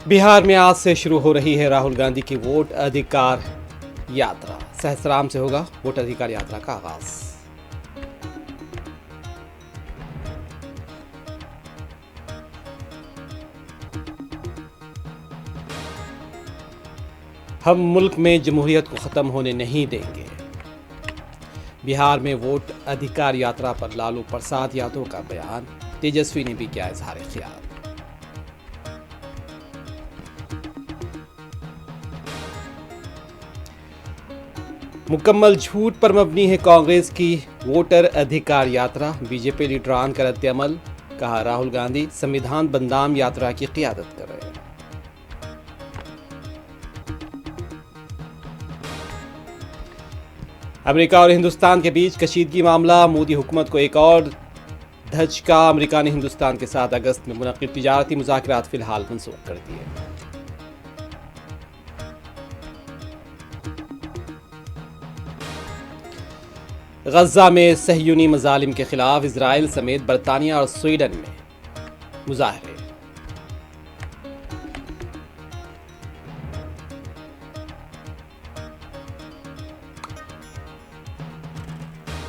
बिहार में आज से शुरू हो रही है राहुल गांधी की वोट अधिकार यात्रा। सहस्राम से होगा वोट अधिकार यात्रा का आगाज। हम मुल्क में जमहूरियत को खत्म होने नहीं देंगे। बिहार में वोट अधिकार यात्रा पर लालू प्रसाद यादव का बयान। तेजस्वी ने भी किया इजहार ख्याल। मुकम्मल झूठ पर मबनी है कांग्रेस की वोटर अधिकार यात्रा। बीजेपी लीडरान का रद्द अमल। कहा राहुल गांधी संविधान बंदाम यात्रा की क़ियादत कर रहे हैं। अमेरिका और हिंदुस्तान के बीच कशीदगी मामला। मोदी हुकूमत को एक और धचका। अमेरिका ने हिंदुस्तान के साथ अगस्त में मुनक्किद तिजारती मुज़ाकरात फिलहाल मनसूख कर दिए। गजा में सहयूनी मजालिम के खिलाफ इजराइल समेत बरतानिया और स्वीडन में मुजाहरे।